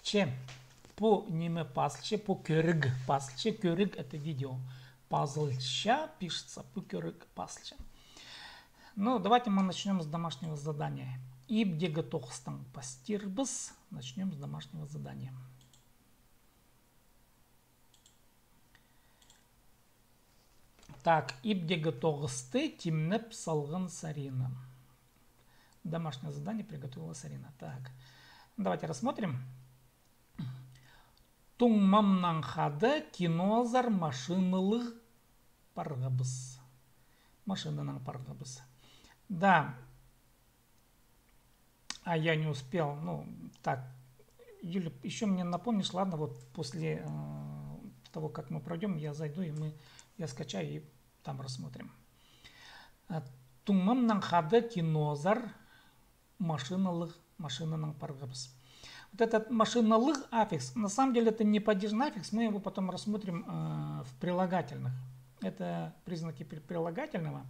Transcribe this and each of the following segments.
пазлче. По неме пазлче, по körüg пазлче. Körüg это видео. Пазлча пишется по körüg пазлче. Ну, давайте мы начнем с домашнего задания. Ибде готовстан пастирбыз. Начнем с домашнего задания. Так, ибде готовсты тимнеп салган Сарина. Домашнее задание приготовила Сарина. Так, давайте рассмотрим. Туңмамнан хады кинозар машинылық парғабыз. Машинанан парғабыз. Да. А я не успел. Ну, так. Юля, еще мне напомнишь, ладно, вот после того, как мы пройдем, я зайду и я скачаю и там рассмотрим. Туңмамнан хады кинозар машинанан парғабыз. Вот этот машиналық аффикс, на самом деле это не падежный аффикс, мы его потом рассмотрим в прилагательных. Это признаки прилагательного.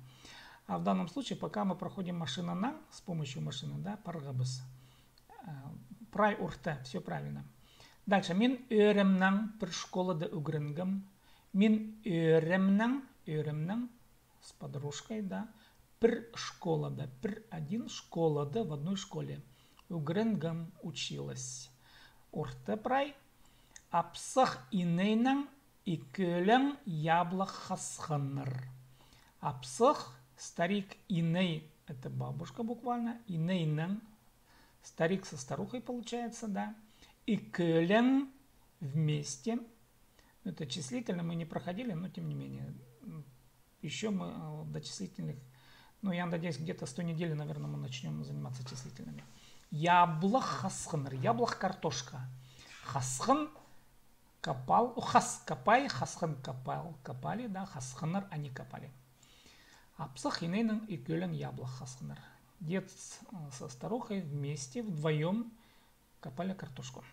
А в данном случае, пока мы проходим машинанан с помощью машины, да, парғабыз. Прай урте, все правильно. Дальше. Мин öğrenmem bir школада öğrendim. Мин öğrenmem с подружкой, да. Bir школада, один школада в одной школе. Öğrendim училась. Урте прай. Апсах инейнен икөлен яблок хасханнар. Апсах, старик иней, это бабушка буквально. Инейнен, старик со старухой получается, да. Икөлен вместе. Это числительно мы не проходили, но тем не менее. Еще мы до числительных, ну я надеюсь, где-то с той недели, наверное, мы начнем заниматься числительными. Яблок хасханнар. Яблок картошка. Хасхан копал, хас копай, хасхан копал, копали, да, хасханнар они копали. Апсах инейнен и көлен яблок хасханнар. Дед со старухой вместе, вдвоем копали картошку.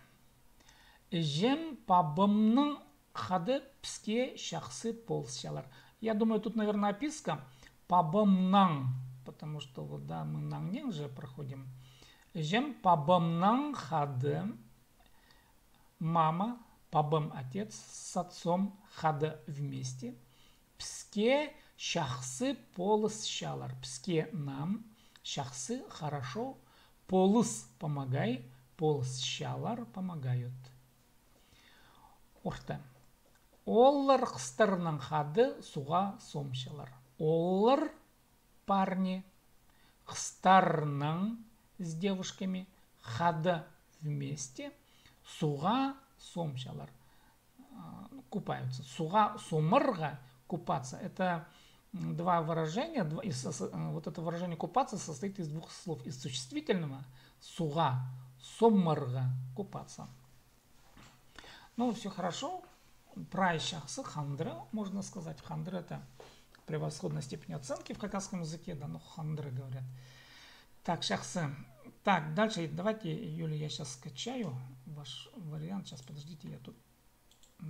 Жем пабымның хады пске шахсы полсчалар. Я думаю, тут, наверное, описка пабымның, потому что вот, да, мы наңнен же проходим. Жем пабымның хады, мама, пабым отец, с отцом хады вместе. Пске шахсы полсчалар. Пске нам, шахсы хорошо, полыс помогай, полсчалар помогают. Орта. Оллар қыстарынан хады суға сомшалар. Оллар парни, қыстарынан с девушками, хады вместе, суға сомшалар. Купаются. Суға сомырға купаться. Это два выражения. Вот это выражение купаться состоит из двух слов. Из существительного суға сомырға купаться. Ну, все хорошо. Прай шахсы хандры, можно сказать. Хандры это превосходная степень оценки в хакасском языке, да, но хандры говорят. Так, шахсы. Так, дальше давайте, Юля, я сейчас скачаю ваш вариант. Сейчас, подождите, я тут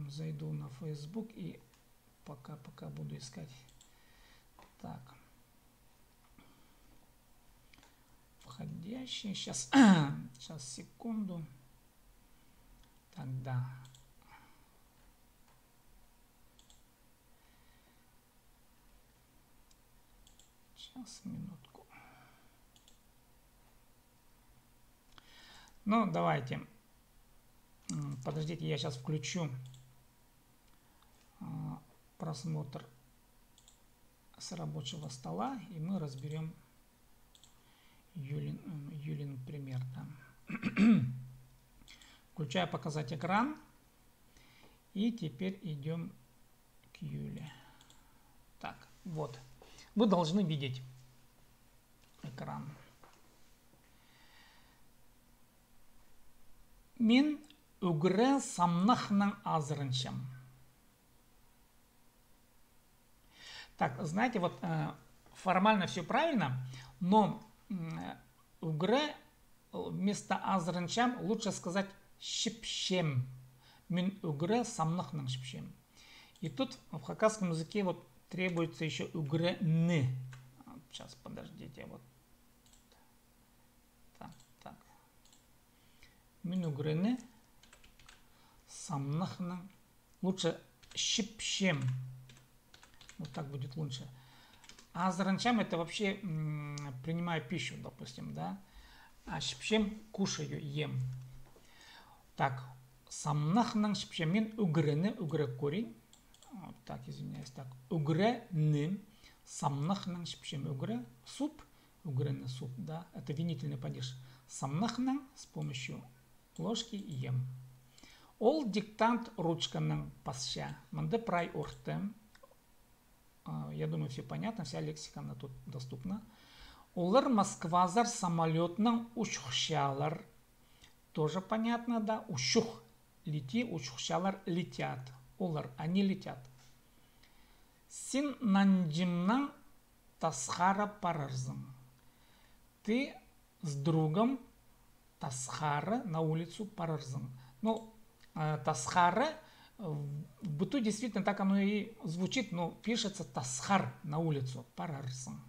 зайду на Facebook и пока буду искать. Так. Входящий. Сейчас, секунду. Тогда. Сейчас, минутку. Ну, давайте. Подождите, я сейчас включу просмотр с рабочего стола, и мы разберем Юлин пример там. Включаю показать экран. И теперь идем к Юле. Так, вот. Вы должны видеть экран. Мин угре самнахнан азрынчам. Так, знаете, вот формально все правильно, но угре вместо азрынчам лучше сказать шипшем. Мин угре самнахнан шипшем. И тут в хакасском языке вот требуется еще угре ны. Сейчас, подождите, вот. Так. Мин угре ны. самнахның. Лучше щипщем. Вот так будет лучше. А заранчам это вообще принимаю пищу, допустим, да. А щипщем кушаю, ем. Так, самнахның щипщем. Мен үгрені, үгре корень. Вот так, извиняюсь, так. Үгрені, самнахның щипщем. Үгре, суп. Үгрені суп, да. Это винительный падеж. Самнахның с помощью ложки ем. Ол диктант ручканың пасша. Мында прай орты. Я думаю, все понятно, вся лексика она тут доступна. Олар Москвазар самолетның учхшалар. Тоже понятно, да. Ущух лети, учхшалар летят. Олар, они летят. Син нанджимның тасхара парарзым. Ты с другом тасхара на улицу парарзым. Ну, тасхара в быту действительно так оно и звучит, но пишется тасхар на улицу. Парарзым.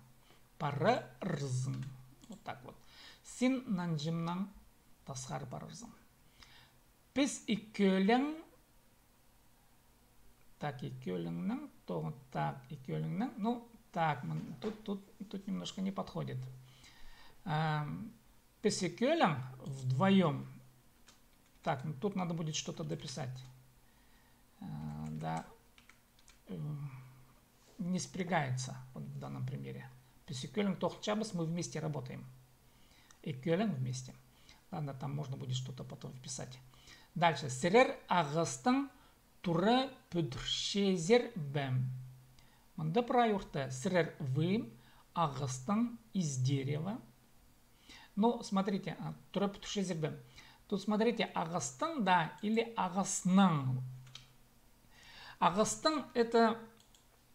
Парарзым. Вот так вот. Син нанджимның тасхар парарзым. Пис икөлің. Так, икөліңнің. Так, икөліңнің. Ну, так, тут немножко не подходит. Пис икөлің вдвоем. Так, ну, тут надо будет что-то дописать. Да, не спрягается вот в данном примере. Писикёлен тохчабас, мы вместе работаем. И кёлен вместе. Ладно, там можно будет что-то потом вписать. Дальше. Серер агастан тура пюдршезер бэм. Манда праюрта. Серер вы агастан из дерева. Ну, смотрите, тура пюдршезер бэм. Тут смотрите, агастан, да, или агаснан. Агастан это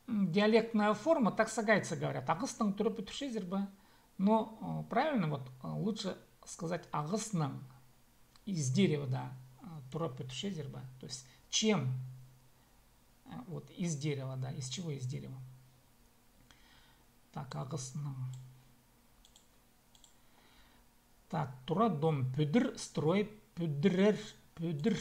диалектная форма, так сагайцы говорят. Агастан турапетушезерба. Но правильно вот лучше сказать агаснан. Из дерева, да. Турапетушезерба. То есть чем? Вот из дерева, да. Из чего из дерева? Так, агаснан. Так, тура дом пюдр, строй пюдрер, пюдр.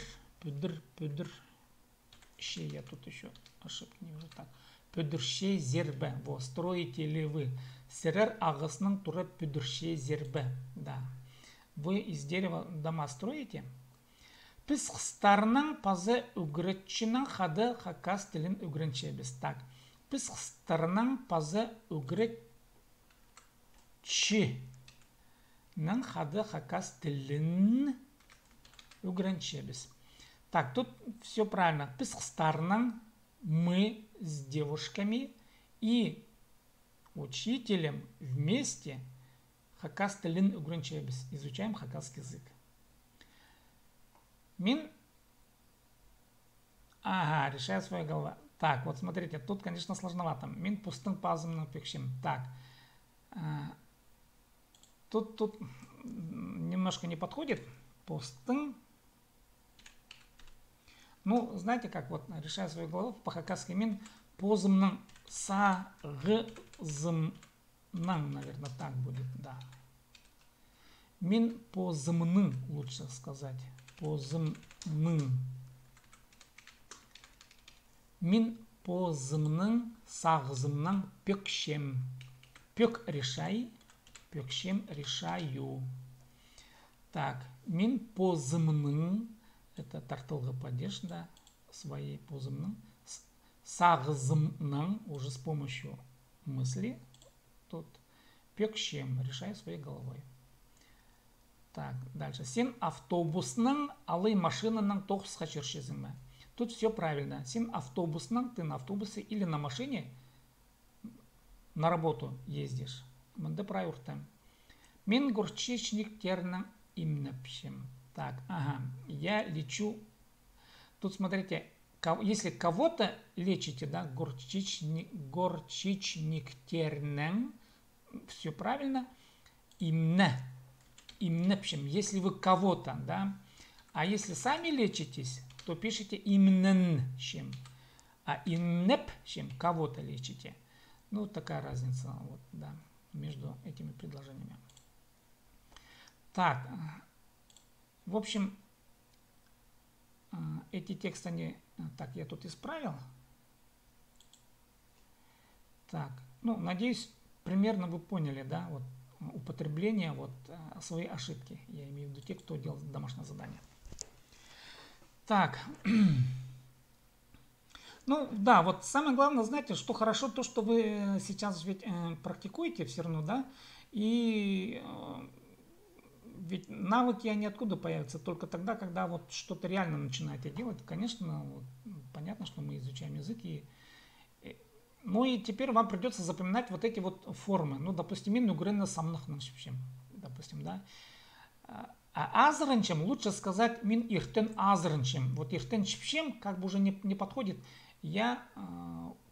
Я тут еще ошибки не вижу. Так. Пюдырше зербе. Во, строите ли вы? Серер агасның тура пюдырше зербе. Да. Вы из дерева дома строите? Пис хстарның пазы үгретчінің хады хакас тілін үгренчебіз. Так. Пис хстарның пазы үгретчінің хады хакас тілін үгренчебіз. Так, тут все правильно. Писхстарнан мы с девушками и учителем вместе хакастелин угрунчебис. Изучаем хакасский язык. Мин. Ага, решаю свою голову. Так, вот смотрите, тут, конечно, сложновато. Мин пустым пазом пекшим. Так. Тут немножко не подходит. Пустым. Ну, знаете, как вот, решая свою голову, по-хакасски мин позымның сағызымның, наверное, так будет, да. Мин позымның, лучше сказать, позымның. Мин позымның сағызымның пекшем. Пек решай, пекшем решаю. Так, мин позымның. Это тартылғы падеж, да, своей позымның. Сағызымның, уже с помощью мысли. Тут пекшем, решаю своей головой. Так, дальше. Сен автобусның, алый машинаның тоқысқа жүршезіңмі. Тут все правильно. Сен автобусның, ты на автобусе или на машине на работу ездишь. Мында прайуртам. Мен горчичниктерның имнепшем. Так, ага, я лечу. Тут смотрите, если кого-то лечите, да, горчичниктернен, все правильно, имнепшем, если вы кого-то, да, а если сами лечитесь, то пишите имненшем, а имнепшем кого-то лечите. Ну, такая разница, вот, да, между этими предложениями. Так. В общем, эти тексты, они... Так, я тут исправил. Так, ну, надеюсь, примерно вы поняли, да, вот употребление, вот свои ошибки. Я имею в виду те, кто делал домашнее задание. Так, ну, да, вот самое главное, знаете, что хорошо то, что вы сейчас ведь практикуете все равно, да, и ведь навыки, они откуда появятся? Только тогда, когда вот что-то реально начинаете делать. Конечно, вот, понятно, что мы изучаем язык. Ну и теперь вам придется запоминать вот эти вот формы. Ну, допустим, мин угренно самнах нашим. Допустим, да. А азранчем лучше сказать мин иртен азранчем. Вот иртен чпщем как бы уже не подходит. Я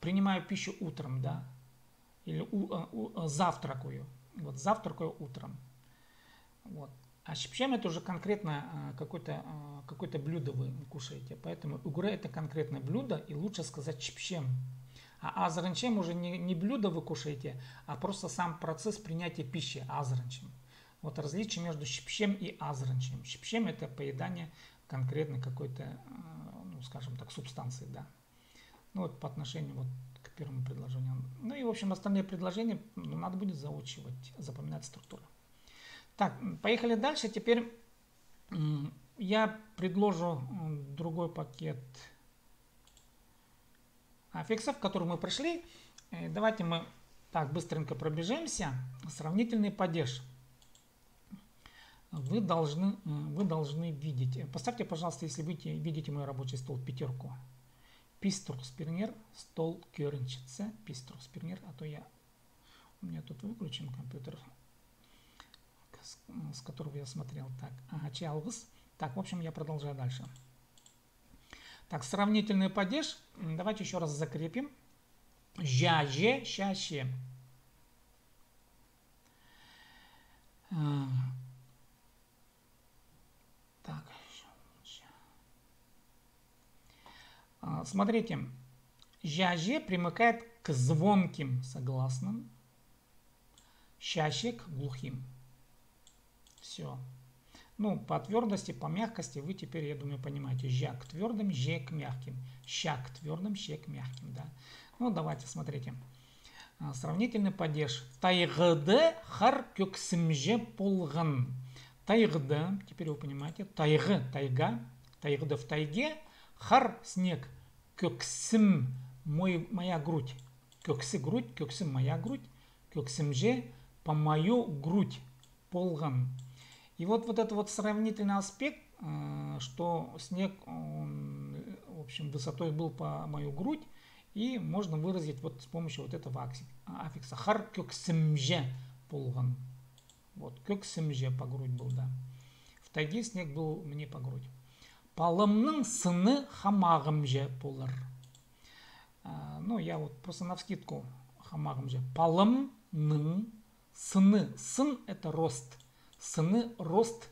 принимаю пищу утром, да. Или завтракаю. Вот завтракаю утром. Вот. А щипчем это уже конкретно какое-то блюдо вы кушаете. Поэтому угре это конкретное блюдо, и лучше сказать щипчем. А азранчем уже не блюдо вы кушаете, а просто сам процесс принятия пищи азранчем. Вот различие между щипчем и азранчем. Щипчем это поедание конкретно какой-то, ну скажем так, субстанции, да. Ну вот по отношению вот к первому предложению. Ну и в общем остальные предложения надо будет заучивать, запоминать структуру. Так, поехали дальше. Теперь я предложу другой пакет аффиксов, который мы прошли. Давайте мы так быстренько пробежимся. Сравнительный падеж. Вы должны видеть. Поставьте, пожалуйста, если вы видите мой рабочий стол, пятерку. Пиструс-пернер, стол кернчице, пиструс-пернер, а то у меня тут выключен компьютер, с которого я смотрел. Так, ага, чалгус. Так, в общем, я продолжаю дальше. Так, сравнительный падеж. Давайте еще раз закрепим. Жаже, щаще. Так. Смотрите. Жаже примыкает к звонким согласным. Щаще к глухим. Все. Ну, по твердости, по мягкости вы теперь, я думаю, понимаете. Жа к твердым, же к мягким. Ща к твердым, ще к мягким, да. Ну, давайте, смотрите. Сравнительный падеж. Тайгыды хар көксімже полган. Тайгыды, теперь вы понимаете. Тайгы, тайга. Тайгыды в тайге. Хар снег. Көксім, моя грудь. Көксі грудь, көксім моя грудь. Көксімже по мою грудь. Полган. И вот этот вот сравнительный аспект, что снег, он, в общем, высотой был по мою грудь, и можно выразить вот с помощью вот этого аффикса. Хар көксімже полган. Вот, көксімже по грудь был, да. В тайге снег был мне по грудь. Палымның сыны хамағымже полыр. Ну, я вот просто навскидку хамағымже. Палымның сыны. Сын это рост. Сыны рост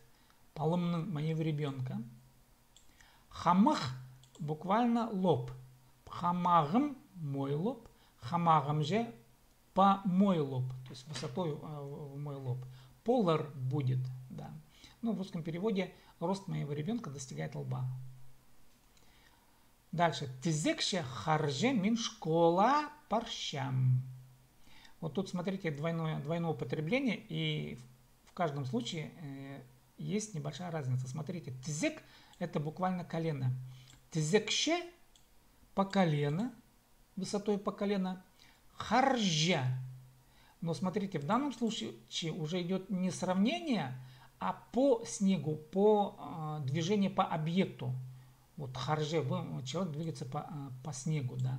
палымның моего ребенка. Хамых буквально лоб. Хамағым мой лоб. Хамағымже по мой лоб. То есть высотой в мой лоб. Полар будет, да. Ну, в русском переводе рост моего ребенка достигает лба. Дальше. Тизекше харже мин школа парщам. Вот тут, смотрите, двойное употребление, и в каждом случае есть небольшая разница. Смотрите, тизек это буквально колено. Тизекше по колено, высотой по колено. Харжа. Но смотрите, в данном случае уже идет не сравнение, а по снегу, по движению по объекту. Вот харже, человек двигается по снегу, да.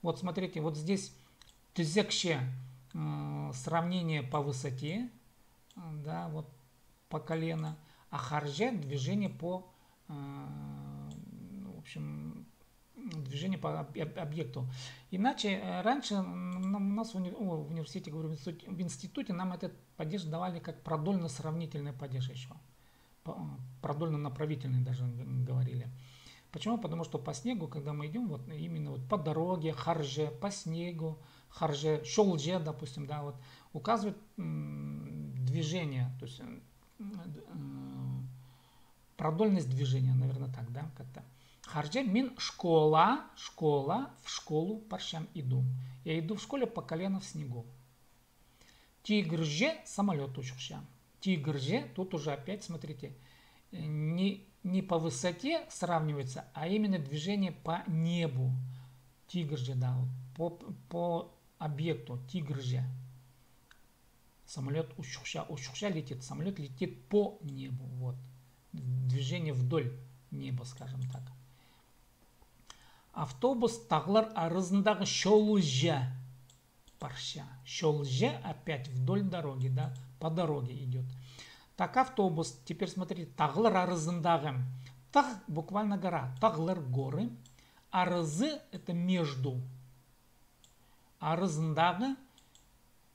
Вот смотрите, вот здесь тизекше сравнение по высоте, да, вот по колено, а харже движение по, в общем, движение по объекту. Иначе раньше у нас в университете, говорю, в институте нам этот падеж давали как продольно-сравнительный падеж еще. Продольно-направительный даже говорили. Почему? Потому что по снегу, когда мы идем, вот именно вот по дороге, харже, по снегу, харже, шолже, допустим, да, вот указывает движение, то есть продольность движения, наверное, так, да, как-то. Харже мин в школу паршам иду. Я иду в школе по колено в снегу. Тигрже самолет учился. Тигрже, тут уже опять, смотрите, не по высоте сравнивается, а именно движение по небу. Тигрже, да, по объекту, тигрже. Самолет учился летит, самолет летит по небу, вот. Движение вдоль неба, скажем так. Автобус тағлар арызындағы шолжа парша. Шолжа опять вдоль дороги, да, по дороге идет. Так, автобус, теперь смотрите, тағлар арызындағы. Таг буквально гора, тағлар горы. Арызы это между. Арызындағы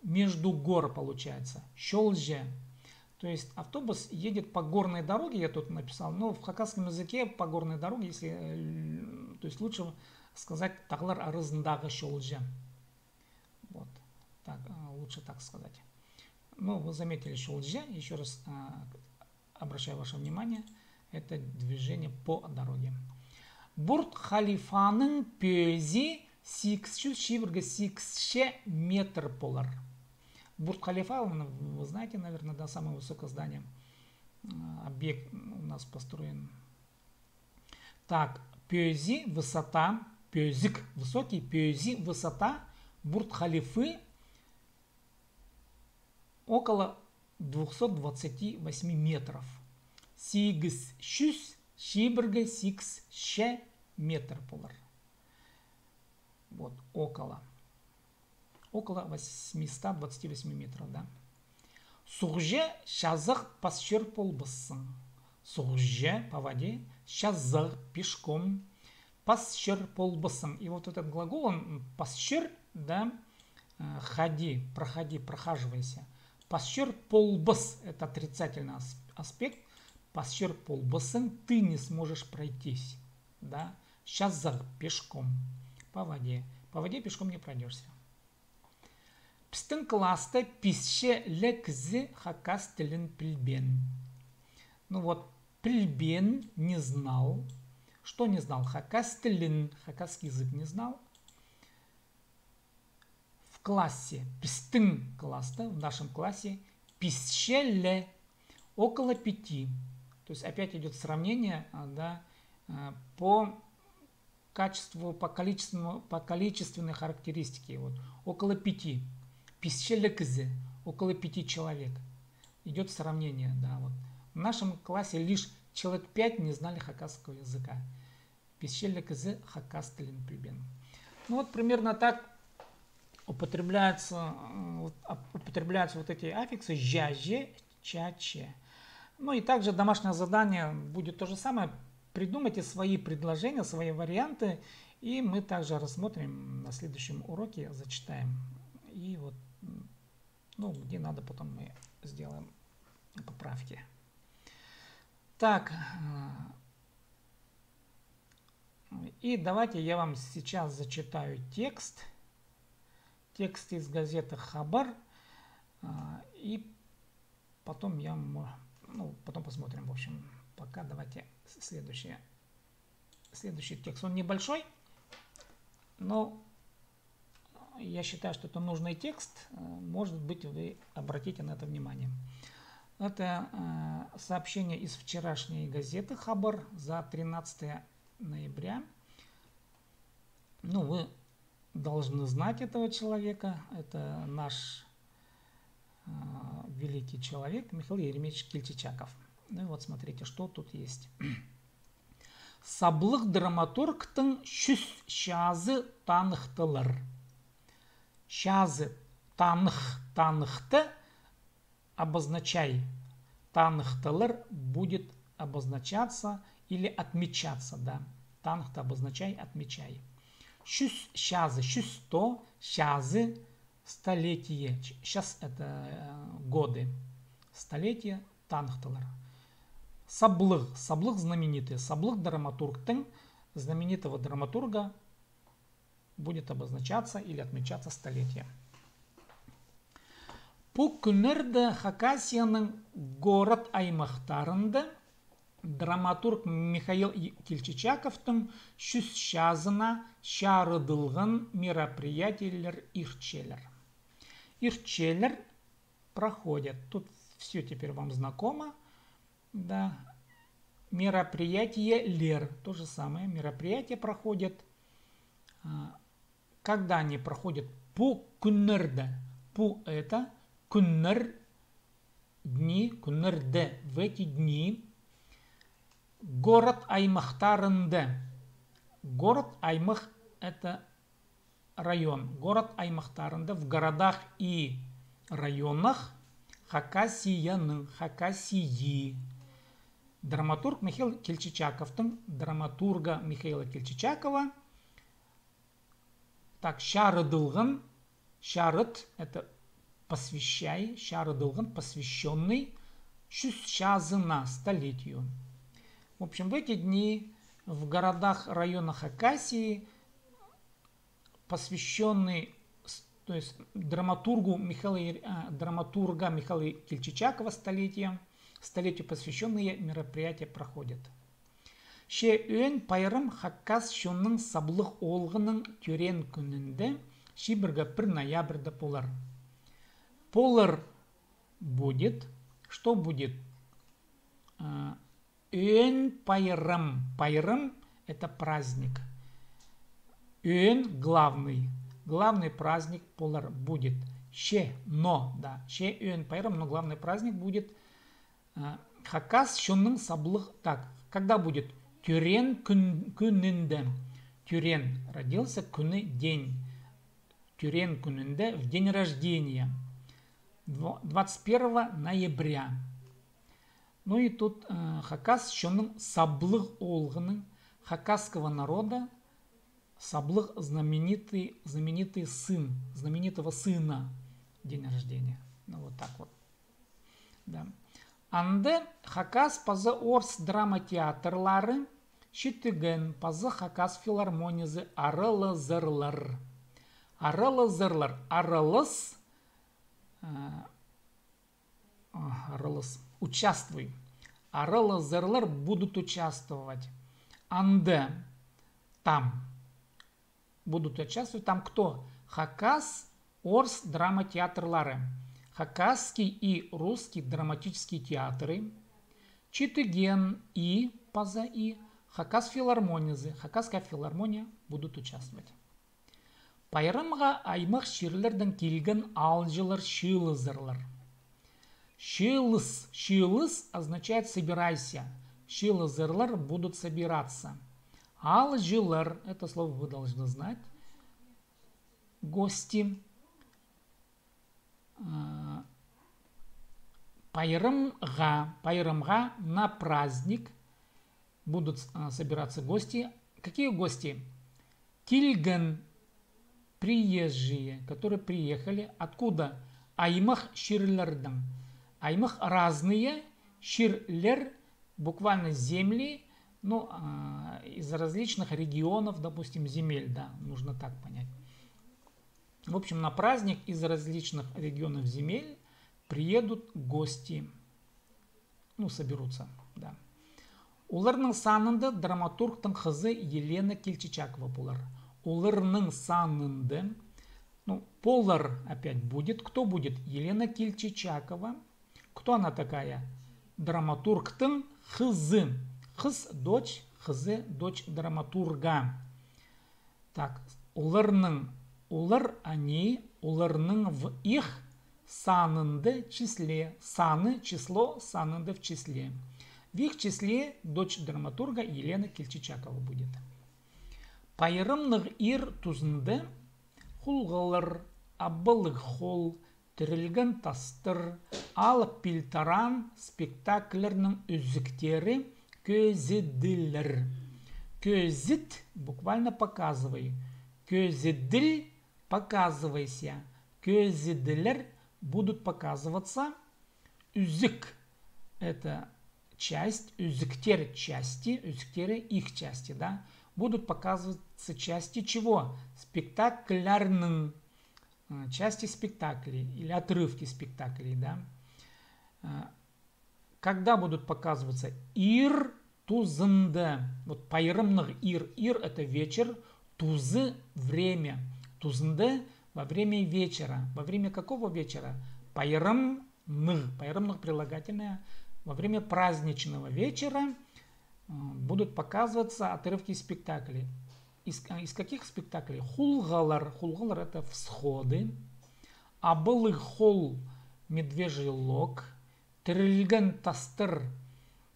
между гор получается. Шолжа. То есть автобус едет по горной дороге, я тут написал, но в хакасском языке по горной дороге, если, то есть лучше сказать тағлар арызындағы шолжа. Вот, так, лучше так сказать. Ну, вы заметили шолжа, еще раз обращаю ваше внимание, это движение по дороге. Бурт халифаның пөзи 800 метр болар. Бурдж-Халифа, вы знаете, наверное, да, самое высокое здание. Объект у нас построен. Так, пёзи, высота, пёзик, высокий, пёзи, высота Бурдж-Халифы около 228 метров. Сигс шюс, шибрга сикс ше метр полар. Вот, около 828 метров, да. Суғже шазық пасчер полбысын. Суғже по воде, шазық пешком, пасчер полбысын. И вот этот глагол, он пасчер, да, ходи, проходи, прохаживайся. Пасчер полбыс, это отрицательный аспект. Пасчер полбысын, ты не сможешь пройтись, да. Шазық пешком, по воде. По воде пешком не пройдешься. Пістің класста писше лекзі хакас тілін пілбен. Ну вот, пілбен не знал. Что не знал? Хакас тілін, хакасский язык не знал. В классе, пістің класста, в нашем классе, писше ле около 5. То есть опять идет сравнение, да, по качеству, по количественной характеристике. Вот, около 5. Писчелекзе, около 5 человек. Идет сравнение, да, вот. В нашем классе лишь человек 5 не знали хакасского языка. Писчелекзе хакас тілін пілбен. Ну вот примерно так употребляются вот эти аффиксы жа-же, ча-че. Ну и также домашнее задание будет то же самое. Придумайте свои предложения, свои варианты. И мы также рассмотрим на следующем уроке, зачитаем. И вот, ну, где надо, потом мы сделаем поправки. Так, и давайте я вам сейчас зачитаю текст. Текст из газеты «Хабар». И потом потом посмотрим, в общем. Пока давайте следующий текст. Он небольшой, но я считаю, что это нужный текст. Может быть, вы обратите на это внимание. Это сообщение из вчерашней газеты «Хабар» за 13 ноября. Ну, вы должны знать этого человека. Это наш великий человек Михаил Еремеевич Кельчичаков. Ну и вот смотрите, что тут есть. Саблық драматургтың шүс шазы танықтылыр. Шазы танықты обозначай. Танықтылыр будет обозначаться или отмечаться, да. Танықты обозначай, отмечай. Шүс шазы, шүс то, шазы столетие. Сейчас это годы. Столетие танықтылыр. Саблық. Саблық знаменитый. Саблық драматургтың, знаменитого драматурга, будет обозначаться или отмечаться столетие. Бұл күнерді Хакасияның город аймақтарында драматург Михаил Келчичаковтың шүс жазына шарыдылған мероприятиелер ирчелер. Ирчелер проходят. Тут все теперь вам знакомо. Да. Мероприятие лер. То же самое. Мероприятия проходят. Когда они проходят? Пу күннерде. Пу это күннер дни, күннерде в эти дни. Город аймақтарында. Город аймақ это район. Город аймақтарында в городах и районах Хакасияның, Хакасии. Драматург Михаил Келчичаковтың, драматурга Михаила Келчичакова. Так, шарыдылғын, шарыт это посвящай, шарыдылғын посвященный шүс жазына, столетию. В общем, в эти дни в городах района Хакасии, посвященный, то есть драматурга Михаила Келчичакова столетию посвященные мероприятия проходят. Ше өн пайрым Хакас шонның саблық олғының түрен күнінде шибіргі 1 ноябрьда полар. Полар будет, что будет? Өн пайрым. Пайрым это праздник. Өн главный. Главный праздник полар будет. Ше, но, да. Ше өн пайрым, но главный праздник будет Хакас шонның саблық. Так, когда будет? Түрен күнінде. Түрен родился, күні день. Түрен күнінде в день рождения. 21 ноября. Ну и тут Хакас шонның саблық олғының хакасского народа. Саблық знаменитый сын, знаменитого сына. День рождения. Ну вот так вот. Да. Анды Хакас пазы орыс драма театрлары шитіген пазы Хакас филармонизы арылы зырлар. Арылы зырлар. Арылыс. Арылыс. Участвуй. Арылы зырлар будут участвовать. Анды там. Будут участвовать. Там кто? Хакас орыс драма театрлары. Хакасский и русский драматические театры, Читыген и Паза и Хакас филармонизы, Хакасская филармония будут участвовать. Пайрымға аймақ шерлердің келген алжылар шилызырлар. Шилыз означает собирайся. Шилызырлар будут собираться. Алжылар, это слово вы должны знать. Гости. Пайрымға на праздник будут собираться гости. Какие гости? Кильган, приезжие, которые приехали. Откуда? Аймақ ширлердің. Аймақ разные, ширлер, буквально земли, ну, из различных регионов, допустим, земель, да, нужно так понять. В общем, на праздник из различных регионов земель приедут гости. Ну, соберутся, да. Оларның санында драматургтың қызы Елена Келчичакова болар. Оларның санында, ну, полар опять будет. Кто будет? Елена Келчичакова. Кто она такая? Драматургтың қызы. Қыз, дочь, қызы, дочь драматурга. Так, оларның. Олар они, оларның в их санында числе. Саны, число, санында в числе. В их числе дочь драматурга Елена Келчичакова будет. Пайрымның ир тузында хулғалар, абылық хол, тірілген тастыр, алып пилтаран спектаклерінің үзіктері көзеділер. Көзід буквально показывай. Көзеділ показывайся. Көзеділер будут показываться. Үзік это часть, үзіктер части, үзіктері их части, да, будут показываться части чего? Спектаклярның, части спектаклей или отрывки спектаклей, да. когда будут показываться ир, тузынды. Вот пайрымных ир. Ир это вечер, тузы время. Тузынды во время вечера. Во время какого вечера? Пайрымных. Пайрымных прилагательное. Во время праздничного вечера будут показываться отрывки из спектаклей. Из каких спектаклей? Хулгалар. Хулгалар это всходы. Абылы хол медвежий лог. Трильган тастыр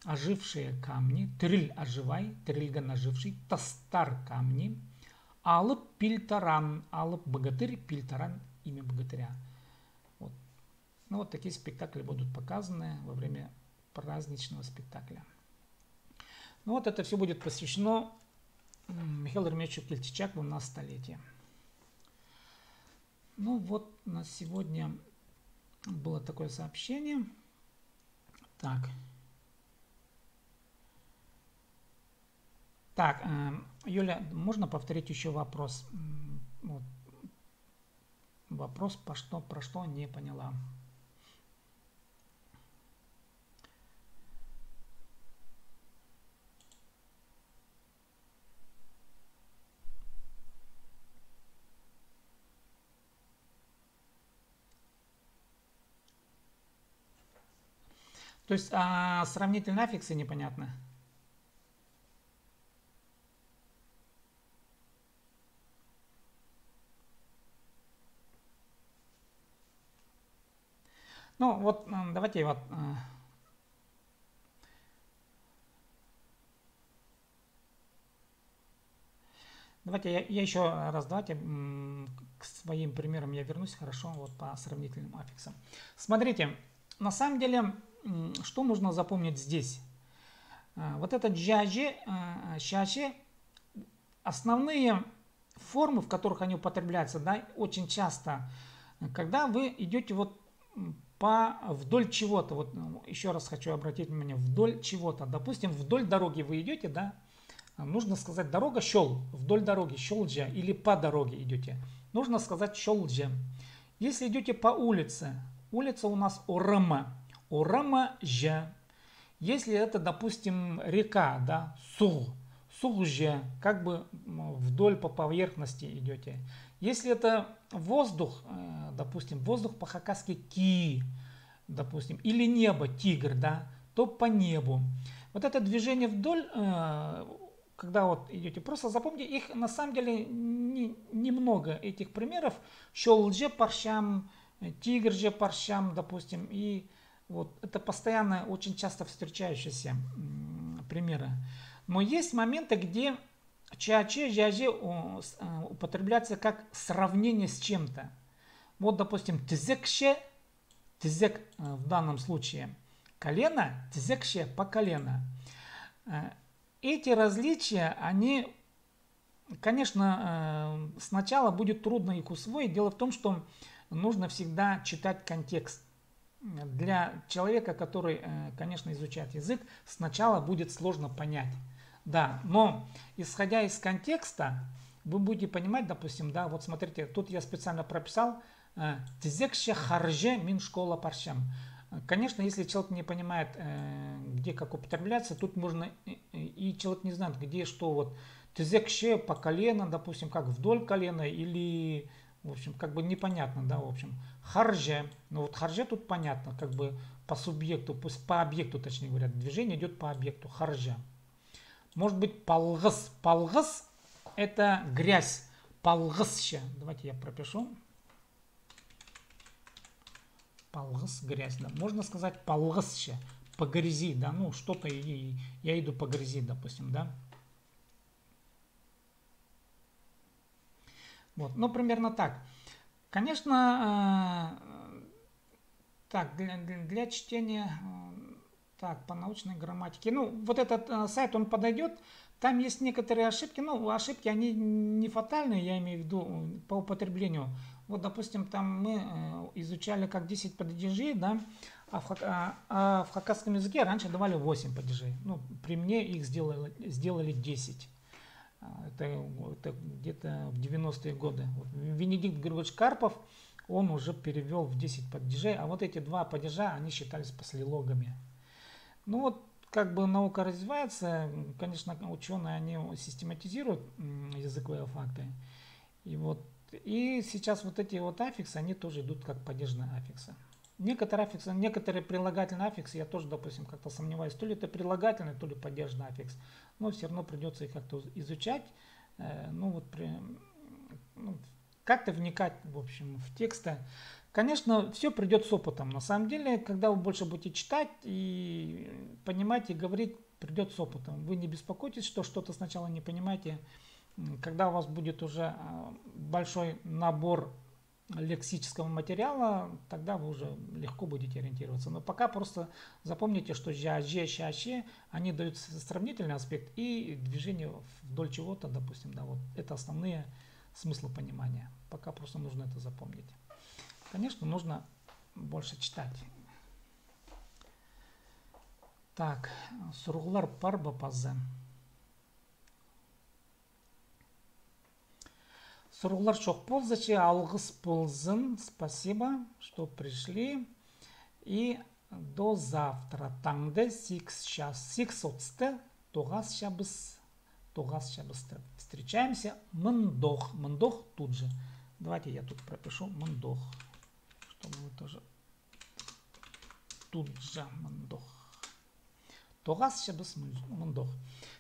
ожившие камни. Триль оживай. Трильган оживший. Тастар камни. Алып пильтаран. Алып богатырь. Пильтаран имя богатыря. Вот. Ну, вот такие спектакли будут показаны во время праздничного спектакля. Ну вот это все будет посвящено Михаилу Ермечевичу Кельчичакову на столетие. Ну вот на сегодня было такое сообщение. Так. Так, Юля, можно повторить еще вопрос? Вот. Вопрос про что не поняла. То есть сравнительные аффиксы непонятно. Ну вот давайте вот давайте я еще раз давайте к своим примерам я вернусь, хорошо, вот по сравнительным аффиксам. Смотрите, на самом деле, что нужно запомнить здесь? Вот это джаджи, щачи, основные формы, в которых они употребляются, да, очень часто, когда вы идете вот вдоль чего-то, вот еще раз хочу обратить внимание, вдоль чего-то, допустим, вдоль дороги вы идете, да, нужно сказать дорога шел, вдоль дороги шелджа, или по дороге идете, нужно сказать шелджа. Если идете по улице, улица у нас орама, орама жа. Если это, допустим, река, да, сугже, как бы вдоль по поверхности идете. Если это воздух, допустим, воздух по-хакасски ки, допустим, или небо, тигр, да, то по небу. Вот это движение вдоль, когда вот идете, просто запомните, их на самом деле немного этих примеров. Шолже паршам, тигр же паршам, допустим, и вот это постоянно очень часто встречающиеся примеры. Но есть моменты, где чаче, жаже употребляется как сравнение с чем-то. Вот, допустим, тизекше, тизек в данном случае колено, тизекше по колено. Эти различия, они, конечно, сначала будет трудно их усвоить. Дело в том, что нужно всегда читать контекст. Для человека, который, конечно, изучает язык, сначала будет сложно понять. Да, но исходя из контекста, вы будете понимать, допустим, да, вот смотрите, тут я специально прописал «тизекше харже мин школа паршам». Конечно, если человек не понимает, где как употребляется, тут можно, и человек не знает, где что, вот «тизекше» по колено, допустим, как вдоль колена, или, в общем, как бы непонятно, да, в общем. «Харже», ну вот «харже» тут понятно, как бы по субъекту, по объекту, точнее говоря, движение идет по объекту, «харже». Может быть палгыс. Палгыс это грязь. Палгысще. Давайте я пропишу. Палгыс грязь. Да. Можно сказать палгысще. По грязи. Да, ну что-то я иду по грязи, допустим, да. Вот, ну примерно так. Конечно, так, для чтения... Так, по научной грамматике. Ну, вот этот сайт, он подойдет. Там есть некоторые ошибки. Ну, ошибки, они не фатальные, я имею в виду, по употреблению. Вот, допустим, там мы изучали как 10 падежей, да, а в хакасском языке раньше давали 8 падежей. Ну, при мне их сделали 10. Это где-то в 90-е годы. Вот, Венедикт Григорьевич Карпов, он уже перевел в 10 падежей, а вот эти два падежа, они считались послелогами. Ну вот, как бы наука развивается, конечно, ученые, они систематизируют языковые факты. И вот, и сейчас вот эти вот аффиксы, они тоже идут как падежные аффиксы. Некоторые аффиксы, некоторые прилагательные аффиксы, я тоже, допустим, как-то сомневаюсь, то ли это прилагательный, то ли падежный аффикс. Но все равно придется их как-то изучать. Ну вот, ну, как-то вникать, в общем, в тексты. Конечно, все придет с опытом. На самом деле, когда вы больше будете читать и понимать и говорить, придет с опытом. Вы не беспокойтесь, что что-то сначала не понимаете. Когда у вас будет уже большой набор лексического материала, тогда вы уже легко будете ориентироваться. Но пока просто запомните, что жа, же, ща, ще, они дают сравнительный аспект и движение вдоль чего-то, допустим, да, вот это основные смыслы понимания. Пока просто нужно это запомнить. Конечно, нужно больше читать. Так, сургулар парба пазы. Сургулар шок ползачи, алгыс ползын. Спасибо, что пришли. И до завтра. Таңды 6 час. 6 отсты. Тогас шабыс. Встречаемся. Мындох. Мындох тут же. Давайте я тут пропишу мындох. Чтобы вы тоже тут же мындох. Тогас шабыс мындох.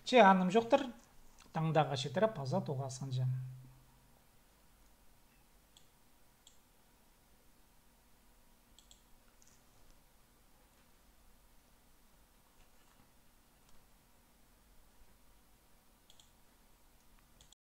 Че аным жоқтыр. Таңдағы шетері паза тоғасын же.